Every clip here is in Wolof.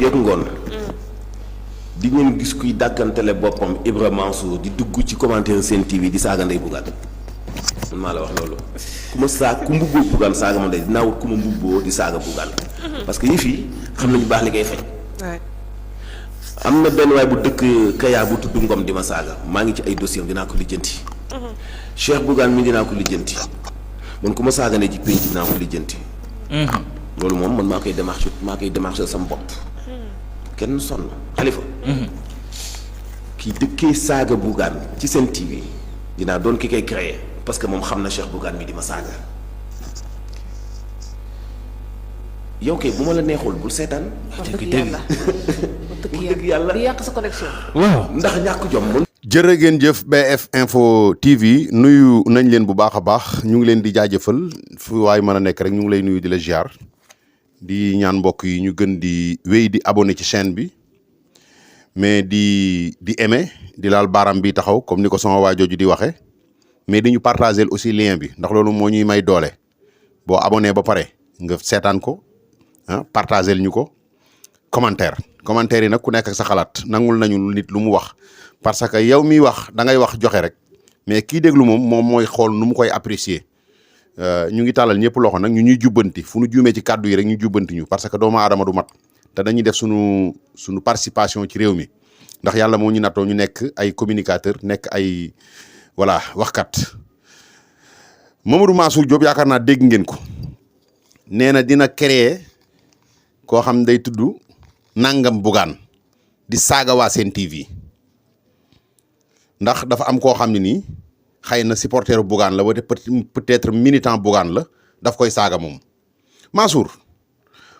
fii ak ngoon di ngeen gis kuy dàkkantele boppam Ibra Mansour di dugg ci commentaire Sen TV di saaga ndey Bougane man maa la wax loolu ku mbubboo Bougane saaga ma ndey dinaa wut ku ma mbubboo di saaga Bougane parce que yëf yi xam nañu baax li ngay faj. am na benn waay bu dëkk Kaya bu tudd Ngom di ma saaga maa ngi ci ay dossier dinaa ko lijjanti. Cheikh Bougane mi dinaa ko lijjanti man ku ma saaga ne ci pénc dinaa ko lijjanti. loolu moom man maa koy démarché sama bopp. kenn sonn Khalifa. kii dëkkee saaga Bougane ci Sen TV dinaa doon ki koy créé parce que moom xam na Cheikh Bougane mi di ma saaga. yow kay bu ma la neexul bul seetaan. dëgg yàlla di yàq sa connexion. waaw ndax ñàkk jom. jërë ngeen jëf BF Info TV nuyu nañ leen bu baax a baax ñu ngi leen di jaajëfal fu waay mën a nekk rek ñu ngi lay nuyu di la ziar di ñaan mbokk yi ñu gën di wéy di abonné ci chaîne bi mais di aimer di laal baaram bi taxaw comme ni ko sama waa jooju di waxee mais di ñu partager aussi lien bi ndax loolu moo ñuy may doole boo abonné ba pare nga seetaan ko partager ñu ko commentaire yi nag ku nekk ak sa xalaat nangul nañu nit lu mu wax. parce que yow miy wax da ngay wax joxe rek mais kii déglu moom mooy xool nu mu koy apprécier ñu ngi tàllal ñëpp loxo nag ñu ñuy jubbanti fu ñu juumee ci kàddu yi rek ñu jubbanti ñu parce que doomu aadama du mat te dañuy def sunu participation ci réew mi ndax yàlla moo ñu nattoo ñu nekk ay communicateur nekk ay voilà waxkat. Mamadou Mansour Diop yaakaar naa dégg ngeen ko nee na dina créer koo xam day tudd nangam Bougane di saaga waa Sen TV. ndax dafa am koo xam ne nii xëy na supporteru Bougane la wala peut-être militant Bougane la daf koy saaga moom Mansour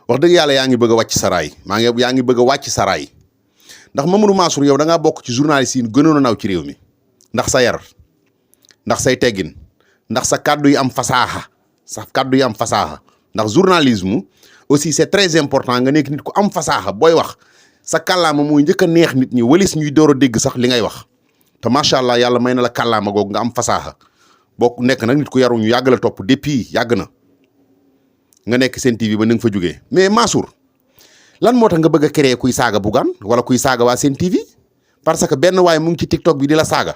wax dëgg yàlla yaa ngi bëgg a wàcc saraay yaa ngi bëgg a wàcc saraay ndax Mamadou Mansour yow da ngaa bokk ci journaliste yi gënoon a naw ci réew mi ndax sa yar ndax say teggin ndax sa kàddu yi am fasaaxa ndax journalisme aussi c'est très important nga nekk nit ku am fasaaxa booy wax sa kàllaama mooy njëkk a neex nit ñi walis ñuy door a dégg sax li ngay wax. te macha allah yàlla may na la kàllaama googu nga am fasaaxa boo nekk nag nit ku yaru ñu yàgg la topp depuis yàgg na nga nekk Sen TV ba na nga fa jógee mais Mansour lan moo tax nga bëgg a créer kuy saaga Bougane wala kuy saaga waa Sen TV parce que benn waay mu ngi ci TikTok bi di la saaga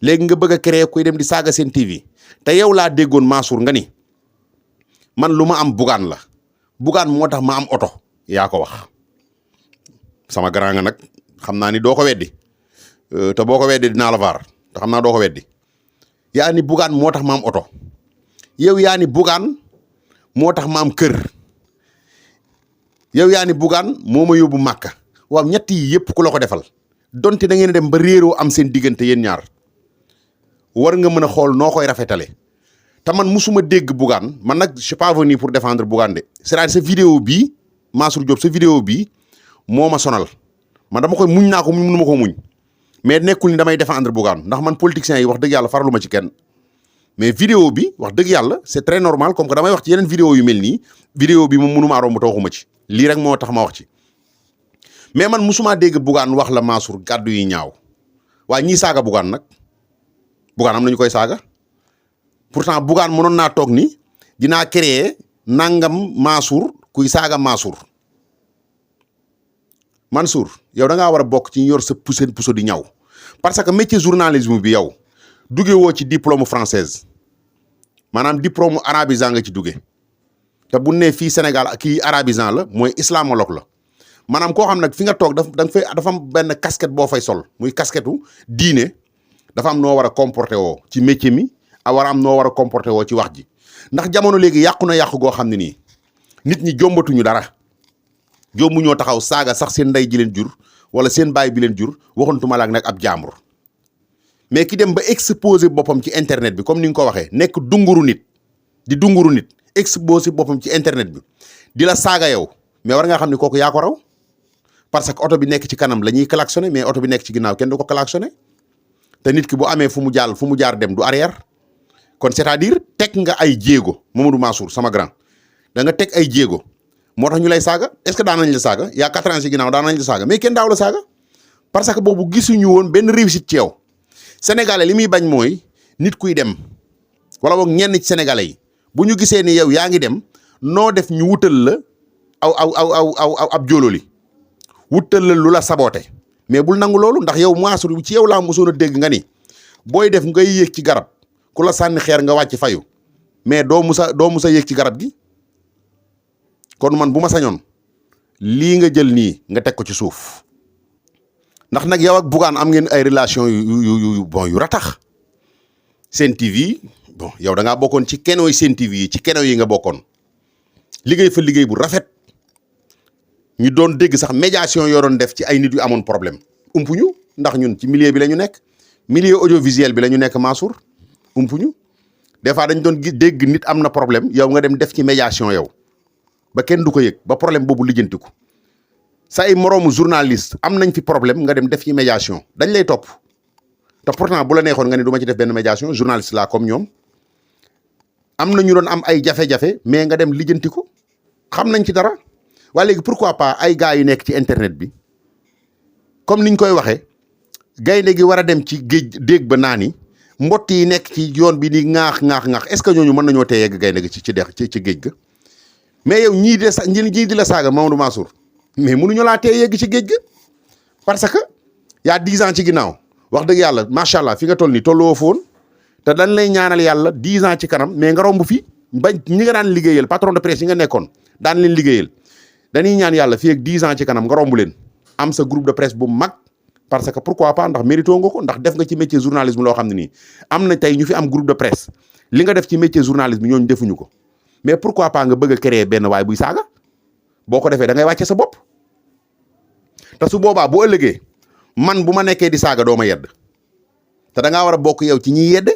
léegi nga bëgg a créer kuy dem di saaga Sen TV te yow laa déggoon Mansour nga ni man lu ma am Bougane la Bougane moo tax ma am oto yaa ko wax sama grand nga nag xam naa ni doo ko weddi. te boo ko weddi dinaa la vaar te xam naa doo ko weddi yaa ni Bougane moo tax ma am oto yow yaa ni Bougane moo tax ma am kër yow yaa ni Bougane moo ma yóbbu Màkka waaw ñett yi yëpp ku la ko defal donte da ngeen dem ba réeroo am seen diggante yéen ñaar war nga mën a xool noo koy rafetale te man musuma dégg Bougane man nag je suis pas venu pour défendre Bougane de c'est-à-dire sa vidéo bii Mansour Diop sa vidéo bii moo ma sonal man dama koy muñ naa ko muñ mënuma ko muñ. mais nekkul ni damay défendre Bougane ndax man politiciens yi wax dëgg yàlla farlu ma ci kenn mais vidéo bi wax dëgg yàlla c'est très normal comme que damay wax ci yeneen vidéo yu mel nii vidéo bi moom mënumaa romb te waxuma ci lii rek moo tax ma wax ci mais man musuma dégg Bougane wax la Mansour gàddu yi ñaaw waaye ñii saaga Bougane nag Bougane am nañu koy saaga pourtant Bougane mënoon naa toog ni dinaa créer nangam Mansour kuy saaga Mansour yow da ngaa war a bokk ci yor sa seen puso di ñaw parce que métier journalisme bi yow duggee woo ci diplôme française maanaam diplôme arabisant nga ci duggee te bu ne fii Sénégal kii arabisant la mooy islamologue la maanaam koo xam nag fi nga toog dafa am benn casquette boo fay sol muy casquette u diine dafa am noo war a comporter woo ci métier mi war a am noo war a comporter woo ci wax ji ndax jamono léegi yàqu na yàqu goo xam ne nii nit ñi jombatuñu dara. jommu ñoo taxaw saaga sax seen ndey ji leen jur wala seen baay bi leen jur waxantuma la ak nag ab jàmbur mais ki dem ba exposer boppam ci internet bi comme ni nga ko waxee nekk dunguru nit exposer boppam ci internet bi di la saaga yow mais war nga xam ne kooku yaa ko raw parce que oto bi nekk ci kanam la ñuy klaxonné mais oto bi nekk ci ginnaaw kenn du ko klaxonné te nit ki bu amee fu mu jaar dem du arrière kon c'est-à-dire teg nga ay jéego Mamadou Mansour sama grand da nga teg ay jéego. moo tax ñu lay saaga est-ce que daan nañ la saaga il y a 4 ans ci ginnaaw daan nañ la saaga mais kenn daaw la saaga parce que boobu gisuñu woon benn réussite ci yow sénégalais li muy bañ mooy nit kuy dem wala boog ñenn ci sénégalais yi bu ñu gisee ni yow yaa ngi dem noo def ñu wutal la ab jóololi wutal la lu la saboté mais bul nangu loolu ndax yow Mansour ci yow laa mosoon a dégg nga ni booy def ngay yéeg ci garab ku la sànni xeer nga wàcc fayu mais doo musa yéeg ci garab gi kon man bu ma sañoon lii nga jël nii nga teg ko ci suuf ndax nag yow ak Bougane am ngeen ay relation yu bon yu ratax Sen TV bon yow da ngaa bokkoon ci kenooy Sen TV yi ci keno yi nga bokkoon liggéey fa liggéey bu rafet ñu doon dégg sax médiation yoo doon def ci ay nit yu amoon problème umpuñu ndax ñun ci milieu bi la ñu nekk milieu audiovisuel bi la ñu nekk Mansour umpuñu des fois dañ doon dégg nit am na problème yow nga dem def ci médiation yow ba kenn du ko yëg ba problème boobu lijjantiku sa ay moroomu journaliste am nañ fi problème nga dem def ci médiation dañ lay topp te pourtant bu la neexoon nga ni du ma ci def benn médiation journaliste laa comme ñoom am na ñu doon am ay jafe-jafe mais nga dem lijjanti ko xam nañ ci dara waaye léegi pourquoi pas ay gars yu nekk ci internet bi comme niñ koy waxee gaynde gi war a dem ci géej déeg ba naani mbott yi nekk ci yoon bi di ŋaax est-ce que ñooñu mën nañoo tee yegg gaynde gi ci géej ga mais yow ñii di la saaga Mamadou Mansour mais mënuñu laa tee yegg ci géej ga parce que y a 10 ans ci ginnaaw wax dëgg yàlla macha allah fi nga toll nii tolluwoo foon te dañ lay ñaanal yàlla 10 ans ci kanam mais nga romb fi ba ñi nga daan liggéeyal patron de presse yi nga nekkoon daan leen liggéeyal dañuy ñaan yàlla fii ak 10 ans ci kanam nga romb leen am sa groupe de presse bu mag parce que pourquoi pas ndax mérito nga ko ndax def nga ci métier journalisme loo xam ne nii am na tey ñu fi am groupe de presse li nga def ci métier journalisme ñooñu defuñu ko mais pourquoi pas nga bëgg a créer benn waay buy saaga boo ko defee da ngay wàcce sa bopp te su boobaa bu ëllëgee man bu ma nekkee di saaga doo ma yedd te da ngaa war a bokk yow ci ñiy yedde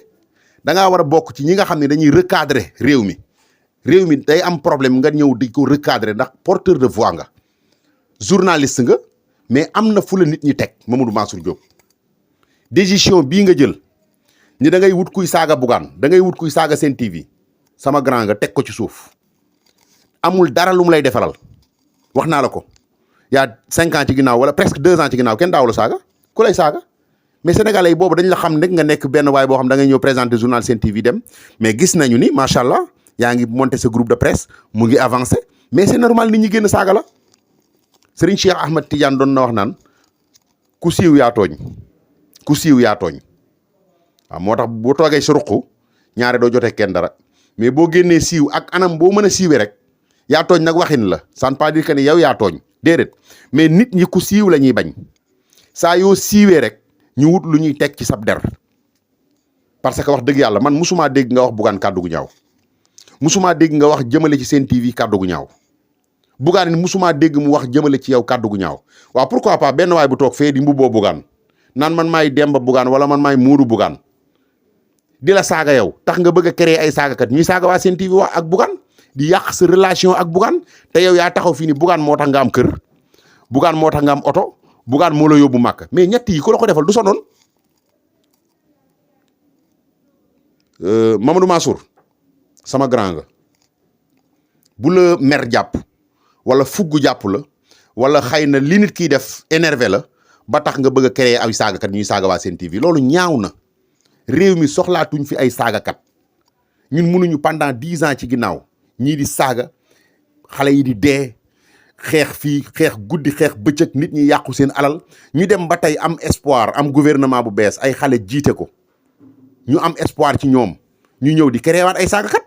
da ngaa war a bokk ci ñi nga xam ne dañuy recadrer réew mi day am problème nga ñëw di ko recadrer ndax porteur de voix nga journaliste nga mais am na fu la nit ñi teg Mamadou Mansour Diop décision bii nga jël ni da ngay wut kuy saaga Bougane da ngay wut kuy saaga Sen TV sama grand nga teg ko ci suuf amul dara lu mu lay defalal wax naa la ko yaa 5 ans ci ginnaaw wala presque 2 ans ci ginnaaw kenn daaw la saaga ku lay saaga mais sénégalais yi boobu dañ la xam nekk nga nekk benn waay boo xam da ngay ñëw présenter journal Sen TV dem mais gis nañu ni macha allah yaa ngi monter sa groupe de presse mu ngi avancé mais c'est normal nit ñi génn saaga la Serigne Cheikh Ahmed Tidiane doon na wax naan ku siiw yaa tooñ ku siiw yaa tooñ waaw moo tax boo toogee sa ruq ñaare doo jotee kenn dara mais boo génnee siiw ak anam boo mën a siiwee rek yaa tooñ nag waxin la ça ne pas dire que ni yow yaa tooñ déedéet mais nit ñi ku siiw la ñuy bañ saa yoo siiwee rek ñu wut lu ñuy teg ci sab der parce que wax dëgg yàlla man musumaa dégg nga wax Bougane kàddu gu ñaaw musumaa dégg nga wax jëmale ci Sen TV kàddu gu ñaaw Bougane musumaa dégg mu wax jëmale ci yow kàddu gu ñaaw waaw pourquoi pas benn waay bu toog fee di mbubboo Bougane naan man maay Demba Bougane wala man maay Moodu Bougane di la saaga yow tax nga bëgg a créer ay saagakat ñuy saaga waa Sen TV wax ak Bougane di yàq sa relation ak Bougane te yow yaa taxaw fii ni Bougane moo tax nga am kër Bougane moo tax nga am oto Bougane moo la yóbbu màkk mais ñett yi ku la ko defal du sonoon Mamadou Mansour sama grand nga bu la mer jàpp wala fugg jàpp la wala xëy na li nit kiy def énervé la ba tax nga bëgg a créer ay saagakat ñuy saaga waa Sen TV loolu ñaaw na réew mi soxlaatuñ fi ay saagakat ñun mënuñu pendant 10 ans ci ginnaaw ñii di saaga xale yi di dee xeex fii xeex guddi xeex bëccëg nit ñi yàqu seen alal ñu dem ba tey am espoir am gouvernement bu bees ay xale jiite ko ñu am espoir ci ñoom ñu ñëw di créer waat ay saagakat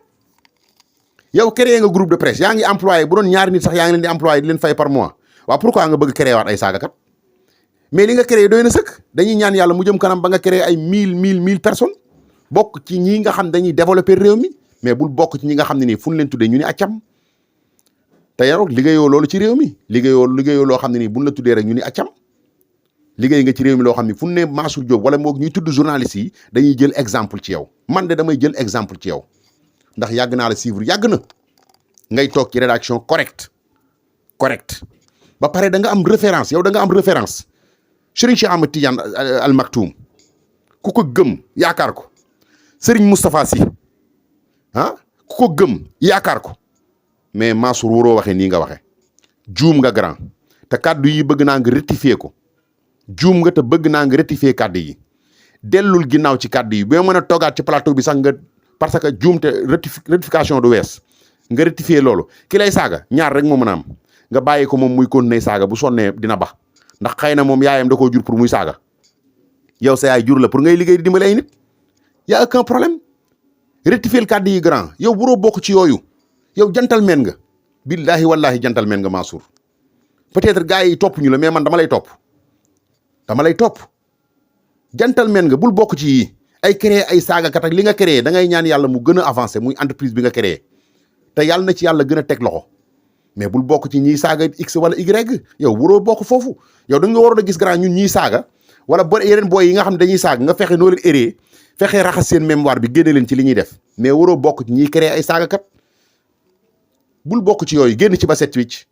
yow créer nga groupe de presse yaa ngi employé bu doon ñaari nit sax yaa ngi leen di employé di leen fay par mois waaw pourquoi nga bëgg créer waat ay saagakat mais li nga créé doy na sëkk dañuy ñaan yàlla mu jëm kanam ba nga créé ay 1000 personnes bokk ci ñi nga xam dañuy développer réew mi mais bul bokk ci ñi nga xam ne nii fu ñu leen tuddee ñu ni accam te yow liggéeyoo loolu ci réew mi liggéeyoo loo xam ne nii buñ la tuddee rek ñu ni accam liggéey nga ci réew mi loo xam ne fu ñu ne Mansour Diop wala moog ñuy tudd journaliste yi dañuy jël exemple ci yow man de damay jël exemple ci yow ndax yàgg naa la suivre yàgg na ngay toog ci rédaction correct ba pare da nga am référence yow da nga am référence Serigne Cheikh Ahmed Tidiane Al Maktoum ku ko gëm yaakaar ko Serigne Moustapha Sy ku ko gëm yaakaar ko mais Mansour waroo waxee nii nga waxee juum nga grand te kàddu yi bëgg naa nga rectifier ko juum nga te bëgg naa nga rectifier kàddu yi dellul ginnaaw ci kàddu yi boo mën a toogaat ci plateau bi sax nga parce que juum te rectification du wees nga rectifier loolu ki lay saaga ñaar rek moo mën a am nga bàyyi ko moom muy continuer saaga bu sonnee dina ba ndax xëy na moom yaayam da koo jur pour muy saaga yow sa yaay jur la pour ngay liggéey di dimbali ay nit y a aucun problème rectifier kàddu yi grand yow buroo bokk ci yooyu yow gentleman nga billahi wallahi gentleman nga Mansour peut-être gars yi topp ñu la mais man dama lay topp gentleman nga bul bokk ci yii ay créer ay saagakat ak li nga créer da ngay ñaan yàlla mu gën a avancer muy entreprise bi nga créer te yàlla na ci yàlla gën a teg loxo mais bul bokk ci ñiy saaga x wala y yow waroo bokk foofu yow da nga waroon a gis grand ñun ñiy saaga wala bo yeneen booy yi nga xam ne dañuy saaga nga fexe noo leen éree fexe raxas seen mémoire bi génne leen ci li ñuy def mais waroo bokk ci ñiy créer ay saagakat bul bokk ci yooyu génn ci ba set wicc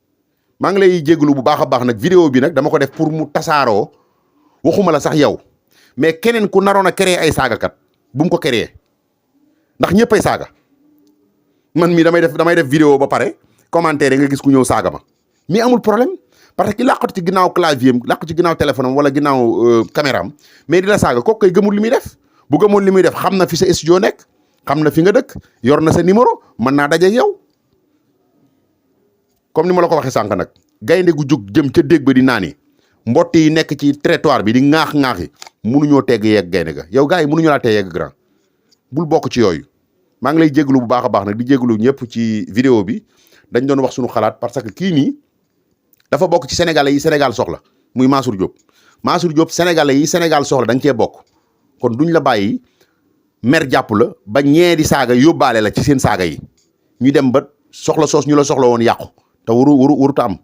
maa ngi lay jégalu bu baax a baax nag vidéo bi nag dama ko def pour mu tasaaroo waxuma la sax yow mais keneen ku naroon a créer ay saagakat bu mu ko créer ndax ñëpp ay saaga man mii damay def vidéo ba pare commentaire nga gis ku ñëw saaga ma mais amul problème parce que làqatu ci ginnaaw clavier am làqatu ci ginnaaw téléphone am wala ginnaaw caméra am mais di la saaga kooku koy gëmul li muy def bu gëmoon li muy def xam na fi sa studio nekk xam na fi nga dëkk yor na sa numéro mën naa daje ak yow comme ni ma la ko waxee sànq nag gaynde gu jóg jëm ca dégg ba di naani mbott yi nekk ci trottoir bi di ŋaax yi mënuñoo tegg yegg gaynde ga yow gars yi mënuñu laa tee yegg grand bul bokk ci yooyu maa ngi lay jégalu bu baax a baax nag di jégalu ñëpp ci vidéo bi dañ doon wax suñu xalaat parce que kii nii dafa bokk ci sénégalais yi Sénégal soxla muy Mansour Diop sénégalais yi Sénégal soxla da nga cee bokk kon duñ la bàyyi mer jàpp la ba ñee di saaga yóbbaale la ci seen saaga yi ñu dem ba soxla soos ñu la soxla woon yàqu te waruta am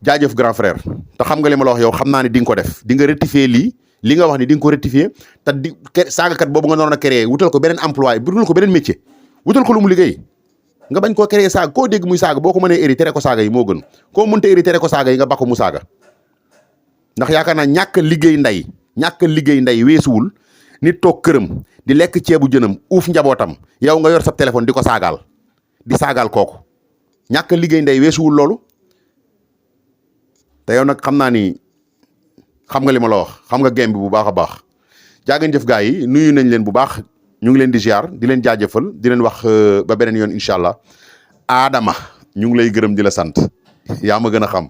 jaajëf grand frère te xam nga li ma la wax yow xam naa ne di nga ko def di nga rectifier li nga wax ni di nga ko rectifier te di saagakat boobu nga noon a créer wutal ko beneen emploi wutal ko beneen métier wutal ko lu mu liggéey nga bañ koo créer saaga koo dégg muy saaga boo ko mënee éri tere ko saaga yi moo gën koo mënta éri tere ko saaga yi nga bakko mu saaga ndax yaakaar naa ñàkk liggéey nday weesuwul nit toog këram di lekk ceebu jënam uuf njabootam yow nga yor sa téléphone di ko saagaal kooku ñàkk liggéey nday weesuwul loolu te yow nag xam naa ni xam nga li ma la wax xam nga game bi bu baax a baax jaageen jëf gaa yi nuyu nañ leen bu baax ñu ngi leen di ziar di leen jaajëfal di leen wax ba beneen yoon incha allah Adama ñu ngi lay gërëm di la sant yaa ma gën a xam